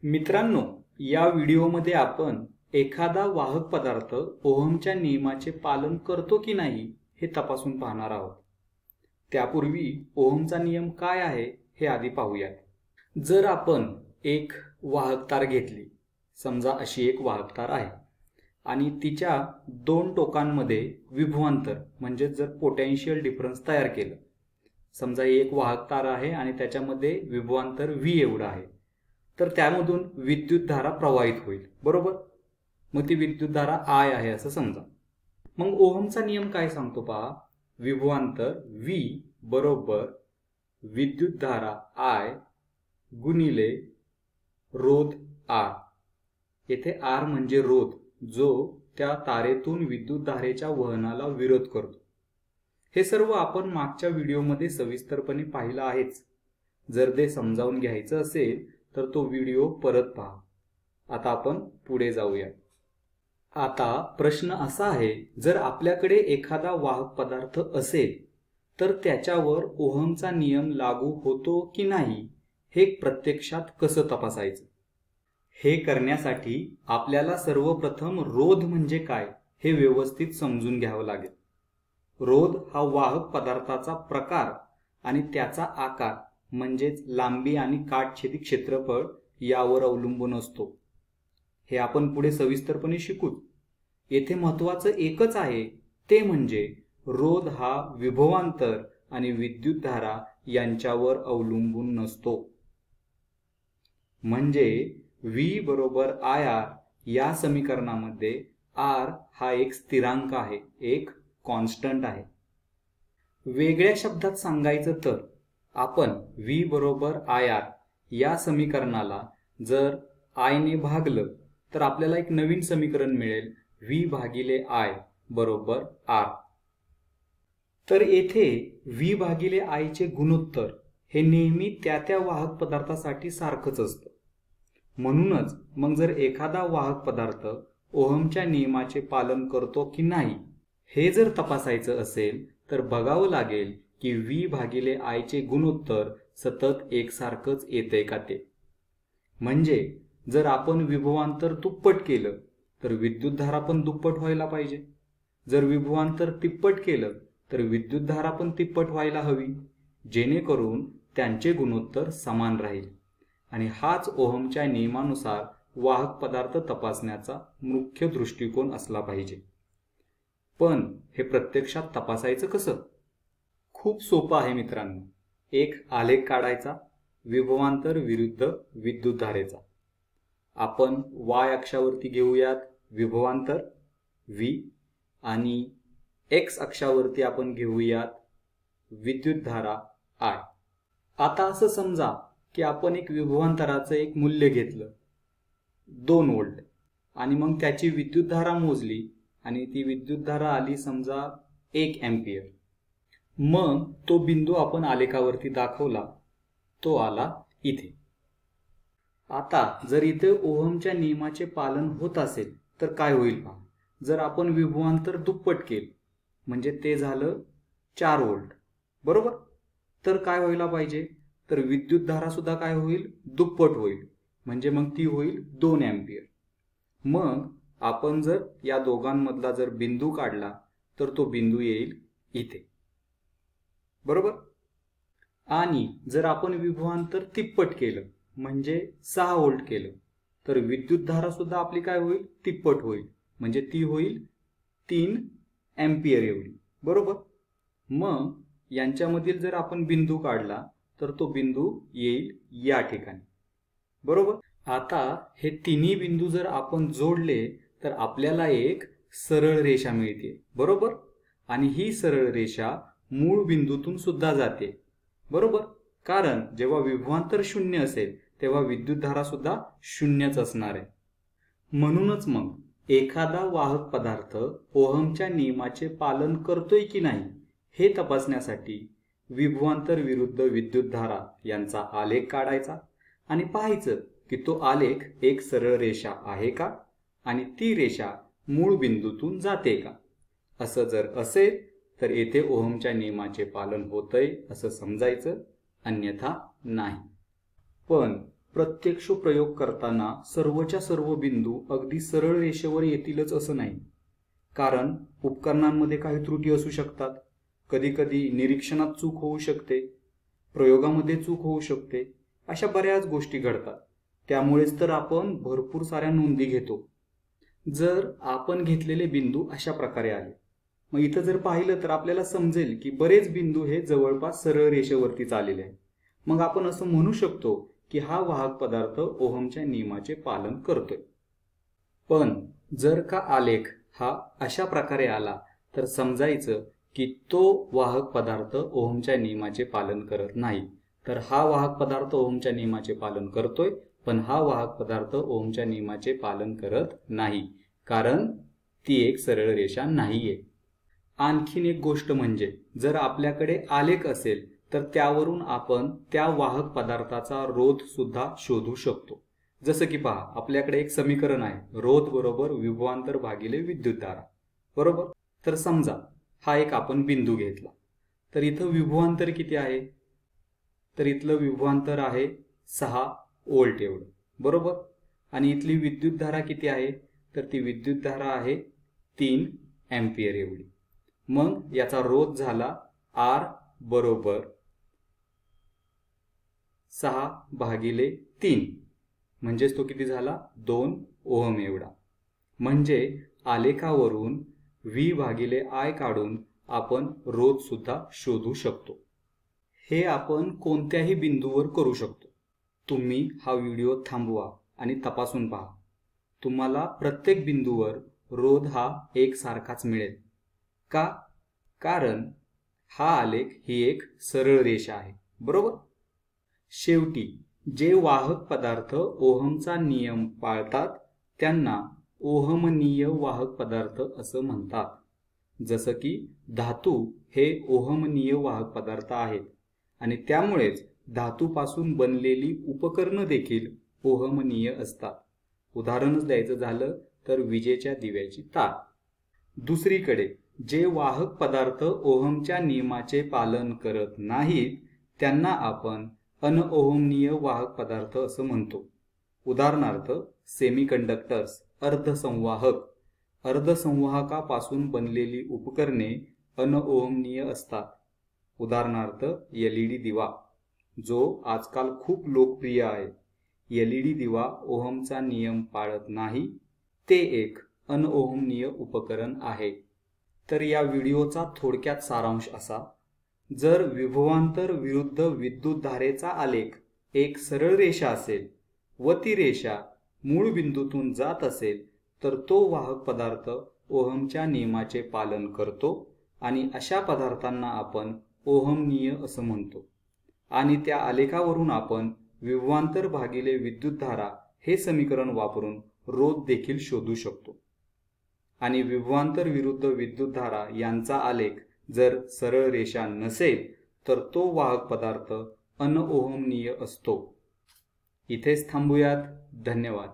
मित्रांनो, या व्हिडिओमध्ये आपण एखादा वाहक पदार्थ ओहमच्या नियमाचे पालन करतो की नाही हे तपासून पाहणार आहोत। त्यापूर्वी ओहमचा नियम काय आहे हे आधी पाहूयात। जर आपण एक वाहक तार घेतली, समजा अशी एक वाहक तार आहे आणि तिच्या दोन टोकांमध्ये विभवांतर म्हणजे जर पोटेन्शियल डिफरन्स तयार केलं, समजा ही एक वाहक तार आहे आणि त्याच्यामध्ये विभवांतर V एवढं आहे, तर त्यामधून विद्युतधारा प्रवाहित होईल, बरोबर। मग ती विद्युतधारा I आहे असं समजा। मग ओहमचा नियम काय सांगतो पहा, विभवांतर V बरोबर विद्युतधारा I गुणिले रोध R। येथे R म्हणजे रोध, जो त्या तारेतून विद्युतधारेच्या वहनाला विरोध करतो। हे सर्व आपण मागच्या व्हिडिओमध्ये सविस्तरपणे पाहिलं आहेच। जर ते समजावून घ्यायचं असेल तर तो व्हिडिओ परत पहा। आता आपण पुढे जाऊया। आता प्रश्न असा आहे, जर आपल्याकडे एखादा वाहक पदार्थ असेल तर त्याच्यावर ओहमचा नियम लागू होतो की नाही हे प्रत्यक्षात कसं तपासायचं। हे करण्यासाठी आपल्याला सर्वप्रथम रोध म्हणजे काय हे व्यवस्थित समजून घ्यावं लागेल। रोध हा वाहक पदार्थाचा प्रकार आणि त्याचा आकार म्हणजेच लांबी आणि काटछेदी क्षेत्रफळ यावर अवलंबून असतो। हे आपण पुढे सविस्तरपणे शिकू। येथे महत्त्वाचं एकच आहे, ते म्हणजे रोध हा विभवांतर आणि विद्युतधारा यांच्यावर अवलंबून नसतो। म्हणजे V बरोबर IR या समीकरणामध्ये R हा एक स्थिरांक आहे, एक कॉन्स्टंट आहे। वेगळ्या शब्दात सांगायचं तर आपण V बरोबर IR या समीकरणाला जर I ने भागलं तर आपल्याला एक नवीन समीकरण मिळेल, V भागिले I बरोबर R। तर येथे V भागिले I चे गुणोत्तर हे नेहमी त्या वाहक पदार्थासाठी सारखंच असतं। म्हणूनच मग जर एखादा वाहक पदार्थ ओहमच्या नियमाचे पालन करतो की नाही हे जर तपासायचं असेल तर बघावं लागेल की V भागिले I चे गुणोत्तर सतत एकसारखंच येतंय का ते। म्हणजे जर आपण विभवांतर दुप्पट केलं तर विद्युतधारा पण दुप्पट व्हायला पाहिजे। जर विभवांतर तिप्पट केलं तर विद्युतधारा पण तिप्पट व्हायला हवी, जेणेकरून त्यांचे गुणोत्तर समान राहील। आणि हाच ओहमच्या नियमानुसार वाहक पदार्थ तपासण्याचा मुख्य दृष्टिकोन असला पाहिजे। पण हे प्रत्यक्षात तपासायचं कसं? खूप सोपं आहे मित्रांनो। एक आलेख काढायचा विभवांतर विरुद्ध विद्युतधारेचा। आपण Y अक्षावरती घेऊयात विभवांतर V आणि X अक्षावरती आपण घेऊयात विद्युतधारा I। आता असं समजा की आपण एक विभवांतराचं एक मूल्य घेतलं 2 व्होल्ट आणि मग त्याची विद्युतधारा मोजली आणि ती विद्युतधारा आली समजा 1 एंपियर। मग तो बिंदू आपण आलेखावरती दाखवला, तो आला इथे। आता जर इथे ओहमच्या नियमाचे पालन होत असेल तर काय होईल पहा। जर आपण विभवांतर दुप्पट केलं म्हणजे ते झालं 4 व्होल्ट, बरोबर। तर काय व्हायला पाहिजे, तर विद्युतधारा सुद्धा काय होईल, दुप्पट होईल, म्हणजे मग ती होईल 2 एंपियर। मग आपण जर या दोघांमधला जर बिंदू काढला तर तो बिंदू येईल इथे, बरोबर। आणि जर आपण विभवांतर तिप्पट केलं म्हणजे 6 व्होल्ट केलं तर विद्युतधारा सुद्धा आपली काय होईल, तिप्पट होईल, म्हणजे ती होईल 3 एंपियर एवढी, बरोबर। मग यांच्यामधील जर आपण बिंदू काढला तर तो बिंदू येईल या ठिकाणी, बरोबर। आता हे तिन्ही बिंदू जर आपण जोडले तर आपल्याला एक सरळ रेषा मिळते, बरोबर। आणि ही सरळ रेषा मूळ बिंदूतून सुद्धा जाते, बरोबर। कारण जेव्हा विभवांतर 0 असेल तेव्हा विद्युतधारा सुद्धा 0च असणार आहे। म्हणूनच मग एखादा वाहक पदार्थ ओहमच्या नियमाचे पालन करतोय की नाही हे तपासण्यासाठी विभवांतर विरुद्ध विद्युतधारा यांचा आलेख काढायचा आणि पाहायचं की तो आलेख एक सरळ रेषा आहे का आणि ती रेषा मूळ बिंदूतून जाते का। असं जर असेल तर येथे ओहमच्या नियमाचे पालन होतंय असं समजायचं, अन्यथा नाही। पण प्रत्यक्ष प्रयोग करताना सर्वच्या सर्व बिंदू अगदी सरळ रेषेवर येतीलच असं नाही, कारण उपकरणांमध्ये काही त्रुटी असू शकतात, कधीकधी निरीक्षणात चूक होऊ शकते, प्रयोगामध्ये चूक होऊ शकते, अशा बऱ्याच गोष्टी घडतात. त्यामुळेच तर आपण भरपूर साऱ्या नोंदी घेतो. जर आपण घेतलेले बिंदू अशा प्रकारे आहे, मग इथं जर पाहिलं तर आपल्याला समजेल की बरेच बिंदू हे जवळपास सरळ रेषेवरतीच आलेले आहेत. मग आपण असं म्हणू शकतो की हा वाहक पदार्थ ओहमच्या नियमाचे पालन करतोय. पण जर का आलेख हा अशा प्रकारे आला तर समजायचं की तो वाहक पदार्थ ओहमच्या नियमाचे पालन करत नाही. तर हा वाहक पदार्थ ओहमच्या नियमाचे पालन करतोय, पण हा वाहक पदार्थ ओहमच्या नियमाचे पालन करत नाही, कारण ती एक सरळ रेषा नाहीये. आणखीन एक गोष्ट म्हणजे जर आपल्याकडे आलेख असेल तर त्यावरून आपण त्या वाहक पदार्थाचा रोध सुद्धा शोधू शकतो. जसं की पहा, आपल्याकडे एक समीकरण आहे, रोध बरोबर विभवांतर भागिले विद्युतधारा, बरोबर. तर समजा हा एक आपण बिंदू घेतला, तर इथं विभवांतर किती आहे, तर इथलं विभवांतर आहे 6 व्होल्ट एवढं, बरोबर. आणि इथली विद्युतधारा किती आहे, तर ती विद्युतधारा आहे 3 एम्पियर एवढी. मग याचा रोध झाला R बरोबर 6/3, म्हणजेच तो किती झाला, 2 ओहम एवढा. म्हणजे आलेखावरून V/I काढून आपण रोध सुद्धा शोधू शकतो. हे आपण कोणत्याही बिंदूवर करू शकतो. तुम्ही हा व्हिडिओ थांबवा आणि तपासून पहा. तुम्हाला प्रत्येक बिंदूवर रोध हा एकसारखाच मिळेल. का? कारण हा आलेख ही एक सरळ रेषा आहे, बरोबर. शेवटी जे वाहक पदार्थ ओहमचा नियम पाळतात त्यांना ओहमनीय वाहक पदार्थ असं म्हणतात. जसं की धातू हे ओहमनीय वाहक पदार्थ आहेत आणि त्यामुळेच धातूपासून बनलेली उपकरणं देखील ओहमनीय असतात. उदाहरणच द्यायचं झालं तर विजेच्या दिव्याची तार. दुसरीकडे जे वाहक पदार्थ ओहमच्या नियमाचे पालन करत नाहीत त्यांना आपण अनओहमनीय वाहक पदार्थ असं म्हणतो. उदाहरणार्थ सेमीकंडक्टर्स, अर्धसंवाहक. अर्धसंवाहकापासून बनलेली उपकरणे अनओहमनीय असतात. उदाहरणार्थ LED दिवा, जो आजकाल खूप लोकप्रिय आहे. LED दिवा ओहमचा नियम पाळत नाही, ते एक अनओहमनीय उपकरण आहे. तर या व्हिडिओचा थोडक्यात सारांश असा, जर विभवांतर विरुद्ध विद्युतधारेचा आलेख एक सरळ रेषा असेल व ती रेषा मूळ बिंदूतून जात असेल तर तो वाहक पदार्थ ओहमच्या नियमाचे पालन करतो आणि अशा पदार्थांना आपण ओहमनीय असं म्हणतो. आणि त्या आलेखावरून आपण विभवांतर भागिले विद्युतधारा हे समीकरण वापरून रोध देखील शोधू शकतो. आणि विभवांतर विरुद्ध विद्युतधारा यांचा आलेख जर सरळ रेषा नसेल तर तो वाहक पदार्थ अनओहमनीय असतो. इथेच थांबूयात. धन्यवाद.